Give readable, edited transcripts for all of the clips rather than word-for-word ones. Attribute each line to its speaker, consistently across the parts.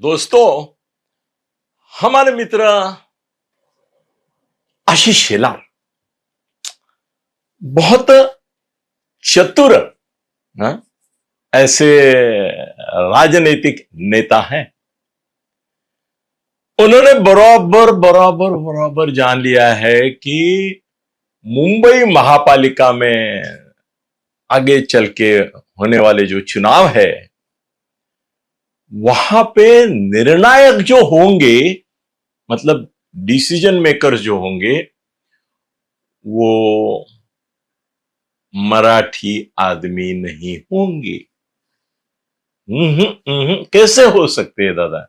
Speaker 1: दोस्तों, हमारे मित्र आशीष शेलार बहुत चतुर ऐसे राजनीतिक नेता हैं। उन्होंने बराबर बराबर बराबर जान लिया है कि मुंबई महापालिका में आगे चल के होने वाले जो चुनाव है वहां पे निर्णायक जो होंगे, मतलब डिसीजन मेकर्स जो होंगे, वो मराठी आदमी नहीं होंगे। कैसे हो सकते हैं दादा,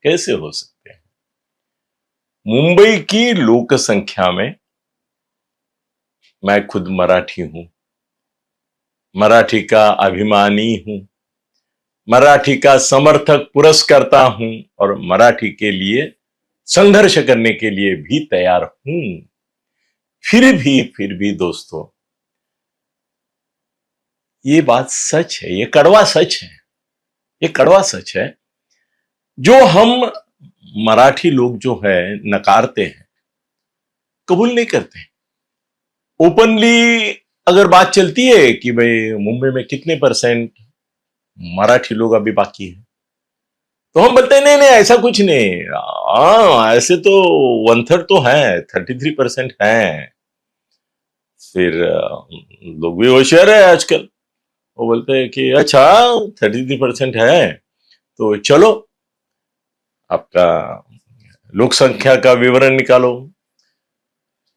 Speaker 1: कैसे हो सकते हैं? मुंबई की लोक संख्या में मैं खुद मराठी हूं, मराठी का अभिमानी हूं, मराठी का समर्थक पुरस्कर्ता हूं और मराठी के लिए संघर्ष करने के लिए भी तैयार हूं। फिर भी दोस्तों, ये बात सच है, ये कड़वा सच है, ये कड़वा सच है जो हम मराठी लोग जो है नकारते हैं, कबूल नहीं करते। ओपनली अगर बात चलती है कि भाई मुंबई में कितने परसेंट मराठी लोग अभी बाकी है, तो हम बोलते हैं नहीं नहीं ऐसा कुछ नहीं। हाँ, ऐसे तो 1/3 तो है, 33% है। फिर लोग भी होशियार है आजकल, वो बोलते हैं कि अच्छा 33% है तो चलो आपका लोक संख्या का विवरण निकालो,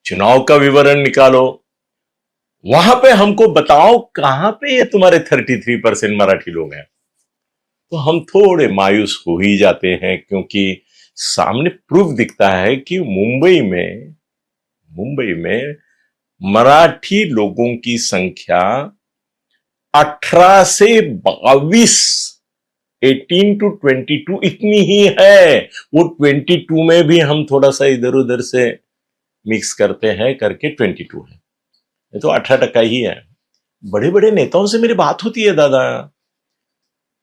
Speaker 1: चुनाव का विवरण निकालो, वहां पे हमको बताओ कहां पे ये तुम्हारे 33% मराठी लोग हैं। तो हम थोड़े मायूस हो ही जाते हैं, क्योंकि सामने प्रूफ दिखता है कि मुंबई में मराठी लोगों की संख्या 18 से 22, 18 to 22 इतनी ही है। वो 22 में भी हम थोड़ा सा इधर उधर से मिक्स करते हैं करके 22 है, ये तो 18% ही है। बड़े बड़े नेताओं से मेरी बात होती है दादा,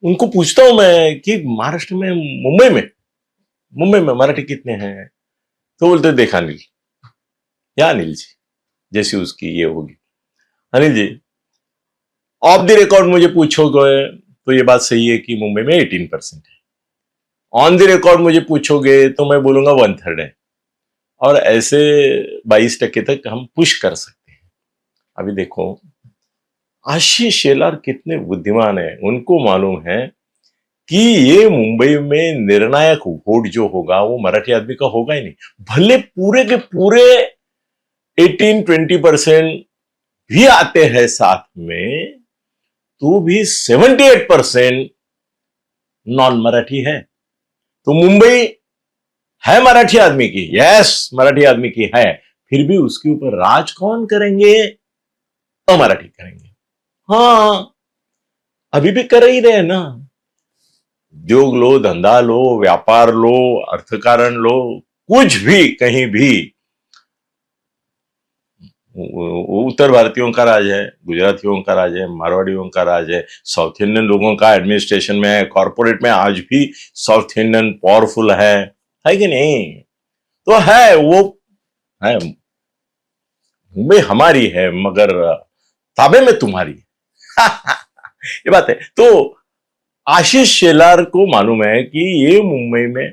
Speaker 1: उनको पूछता हूं मैं कि महाराष्ट्र में मुंबई में मराठी कितने हैं, तो बोलते देखा अनिल, या अनिल जी जैसी उसकी ये होगी, Anil ji of the record मुझे पूछोगे तो ये बात सही है कि मुंबई में 18% है, ऑन द रिकॉर्ड मुझे पूछोगे तो मैं बोलूंगा 1/3 है, और ऐसे 22% तक हम पुश कर सकते हैं। अभी देखो आशीष शेलार कितने बुद्धिमान है, उनको मालूम है कि ये मुंबई में निर्णायक वोट जो होगा वो मराठी आदमी का होगा ही नहीं। भले पूरे के पूरे 18-20% भी आते हैं साथ में, तो भी 78% नॉन मराठी है। तो मुंबई है मराठी आदमी की, यस मराठी आदमी की है, फिर भी उसके ऊपर राज कौन करेंगे? अमराठी करेंगे। हाँ, अभी भी कर ही रहे ना, उद्योग लो, धंधा लो, व्यापार लो, अर्थकारण लो, कुछ भी कहीं भी उत्तर भारतीयों का राज है, गुजरातियों का राज है, मारवाड़ियों का राज है, साउथ इंडियन लोगों का एडमिनिस्ट्रेशन में है, कॉर्पोरेट में आज भी साउथ इंडियन पावरफुल है कि नहीं? तो है, वो है, मुंबई हमारी है मगर ताबे में तुम्हारी ये बात है। तो आशीष शेलार को मालूम है कि ये मुंबई में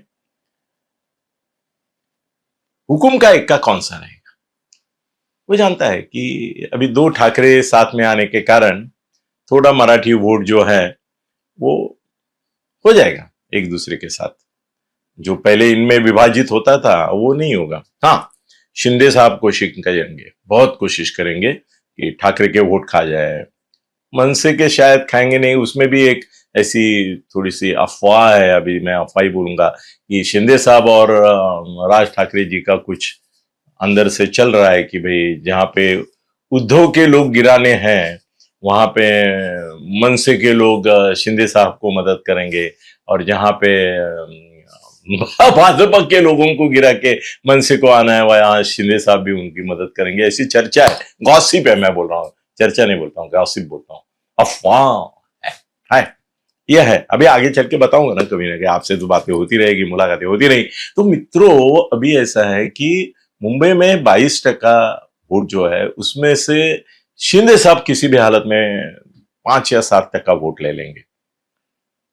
Speaker 1: हुकुम का इक्का कौन सा रहेगा। वो जानता है कि अभी 2 ठाकरे साथ में आने के कारण थोड़ा मराठी वोट जो है वो हो जाएगा एक दूसरे के साथ, जो पहले इनमें विभाजित होता था वो नहीं होगा। हाँ, शिंदे साहब कोशिश करेंगे, बहुत कोशिश करेंगे कि ठाकरे के वोट खा जाए। मनसे के शायद खाएंगे नहीं, उसमें भी एक ऐसी थोड़ी सी अफवाह है, अभी मैं अफवाह ही बोलूंगा, कि शिंदे साहब और राज ठाकरे जी का कुछ अंदर से चल रहा है कि भाई जहां पे उद्धव के लोग गिराने हैं वहां पे मनसे के लोग शिंदे साहब को मदद करेंगे, और जहां पे भाजपा के लोगों को गिरा के मनसे को आना है वहां शिंदे साहब भी उनकी मदद करेंगे, ऐसी चर्चा है। गॉसिप है, मैं बोल रहा हूँ, चर्चा नहीं बोलता हूँ, गॉसिप बोलता हूँ, अफवाह है। यह है। अभी आगे चल के बताऊंगा ना कभी ना कभी, आपसे तो बातें होती रहेगी, मुलाकातें होती रही। तो मित्रों, अभी ऐसा है कि मुंबई में 22% वोट जो है उसमें से शिंदे साहब किसी भी हालत में 5 या 7% वोट ले लेंगे।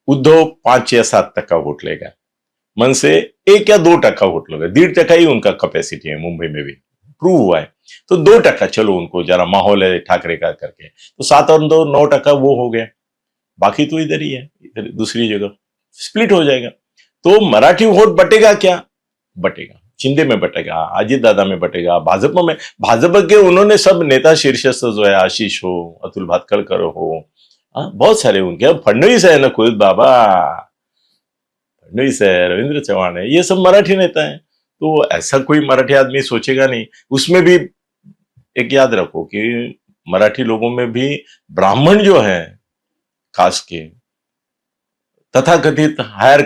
Speaker 1: उद्धव 5 या 7% वोट लेगा। मन से 1 या 2% वोट लेगा। 1.5% ही उनका कैपेसिटी है मुंबई में भी, प्रूव हुआ है। तो 2% चलो, उनको जरा माहौल है ठाकरे का करके, तो 7 और 2 9% वो हो गया। बाकी तो इधर ही है, इधर दूसरी जगह स्प्लिट हो जाएगा। तो मराठी वोट बटेगा क्या? बटेगा, शिंदे में बटेगा, अजित दादा में बटेगा, भाजपा में। भाजपा के उन्होंने सब नेता शीर्षस्थ जो है, आशीष हो, अतुल भातखळकर हो, बहुत सारे उनके। अब फडणवीस है ना खुद, बाबा फडणवीस है, रविंद्र चौहान है, ये सब मराठी नेता है। तो ऐसा कोई मराठी आदमी सोचेगा नहीं। उसमें भी एक याद रखो कि मराठी लोगों में भी ब्राह्मण जो है कास्ट के, तथाकथित हायर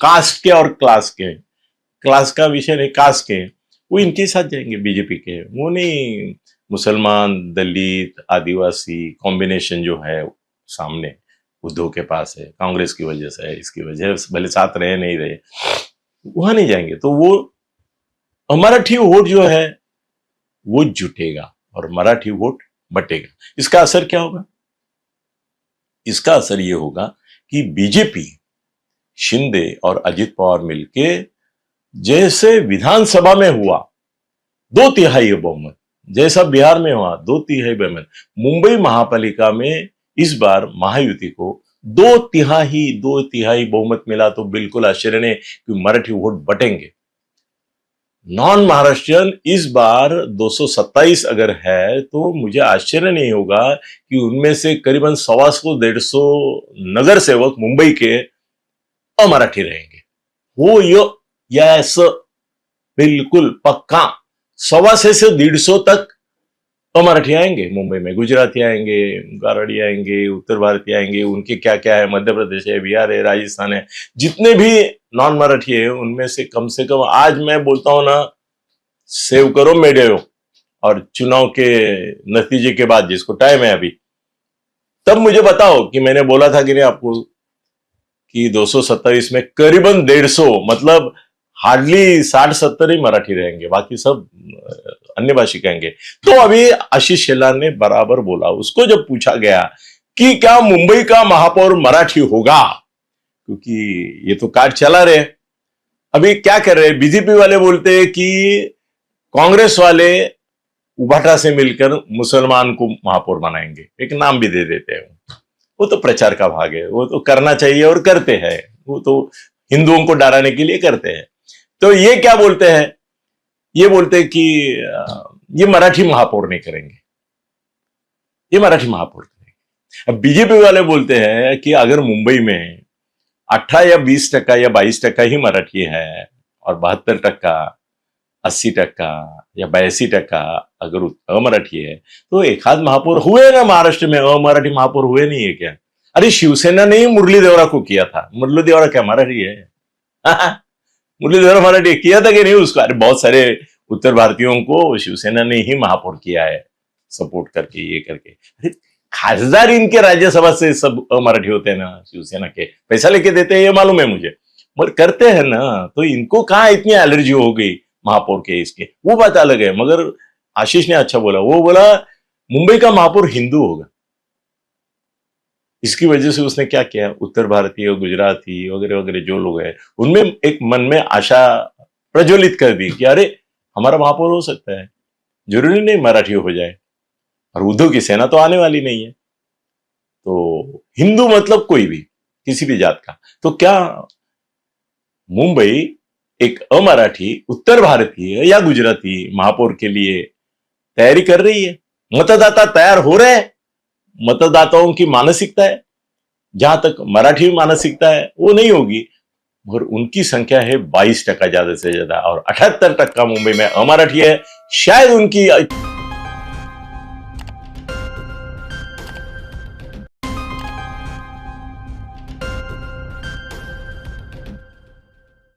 Speaker 1: कास्ट के और क्लास का विषय नहीं, कास्ट के, वो इनके साथ जाएंगे बीजेपी के। वो नहीं मुसलमान, दलित, आदिवासी कॉम्बिनेशन जो है सामने उद्धव के पास है, कांग्रेस की वजह से है, इसकी वजह से भले साथ रहे नहीं रहे, वहां नहीं जाएंगे। तो वो मराठी वोट जो है वो जुटेगा और मराठी वोट बटेगा। इसका असर क्या होगा? इसका असर ये होगा कि बीजेपी, शिंदे और अजित पवार मिलके, जैसे विधानसभा में हुआ 2/3 बहुमत, जैसा बिहार में हुआ 2/3 बहुमत, मुंबई महापालिका में इस बार महायुति को 2/3 बहुमत मिला। तो बिल्कुल आश्चर्य नहीं कि मराठी वोट बटेंगे। नॉन महाराष्ट्रियन इस बार 227 अगर है, तो मुझे आश्चर्य नहीं होगा कि उनमें से करीबन 125-150 नगर सेवक मुंबई के अमराठी रहेंगे। वो यस, बिल्कुल पक्का 125 से 150 तक अमराठी आएंगे मुंबई में। गुजराती आएंगे, गारड़ी आएंगे, उत्तर भारतीय आएंगे, उनके क्या क्या है, मध्य प्रदेश है, बिहार है, राजस्थान है, जितने भी नॉन मराठी है उनमें से कम आज मैं बोलता हूं ना, सेव करो मेडियो, और चुनाव के नतीजे के बाद, जिसको टाइम है अभी, तब मुझे बताओ कि मैंने बोला था कि नहीं आपको कि 227 में करीबन 150, मतलब हार्डली 60-70 ही मराठी रहेंगे, बाकी सब अन्य भाषी कहेंगे। तो अभी आशीष शेलार ने बराबर बोला। उसको जब पूछा गया कि क्या मुंबई का महापौर मराठी होगा, क्योंकि ये तो कार्ड चला रहे, अभी क्या कर रहे हैं, बीजेपी वाले बोलते हैं कि कांग्रेस वाले उभाटा से मिलकर मुसलमान को महापौर बनाएंगे, एक नाम भी दे देते हैं। वो तो प्रचार का भाग है, वो तो करना चाहिए और करते हैं, वो तो हिंदुओं को डराने के लिए करते हैं। तो ये क्या बोलते हैं, ये बोलते हैं कि ये मराठी महापौर नहीं करेंगे, ये मराठी महापौर करेंगे। अब बीजेपी वाले बोलते हैं कि अगर मुंबई में 18 या 20% या 22% ही मराठी है और 72%, 80% या 82% अगर अमराठी है, तो एखाद महापौर हुए ना महाराष्ट्र में, अमराठी महापौर हुए नहीं है क्या? अरे शिवसेना ने ही मुरली देवरा को किया था। मुरली देवरा क्या मराठी है? मुरली देवरा मराठी किया था कि नहीं उसको? अरे बहुत सारे उत्तर भारतीयों को शिवसेना ने ही महापौर किया है, सपोर्ट करके, ये करके। अरे खासदार इनके राज्यसभा से सब अमराठी होते हैं ना, शिवसेना के, पैसा लेके देते हैं, ये मालूम है मुझे, मगर करते हैं ना। तो इनको कहाँ इतनी एलर्जी हो गई महापौर के, इसके, वो बात अलग है। मगर आशीष ने अच्छा बोला, वो बोला मुंबई का महापौर हिंदू होगा। इसकी वजह से उसने क्या किया, उत्तर भारतीय, गुजराती वगैरह वगैरह जो लोग हैं, उनमें एक मन में आशा प्रज्वलित कर दी कि अरे हमारा महापौर हो सकता है, जरूरी नहीं मराठी हो जाए। और उद्धव की सेना तो आने वाली नहीं है, तो हिंदू मतलब कोई भी, किसी भी जात का। तो क्या मुंबई एक अमराठी, उत्तर भारतीय या गुजराती महापौर के लिए तैयारी कर रही है? मतदाता तैयार हो रहे हैं। मतदाताओं की मानसिकता है, जहां तक मराठी मानसिकता है वो नहीं होगी, मगर उनकी संख्या है 22% ज्यादा से ज्यादा, और 78% मुंबई में अमराठी है। शायद उनकी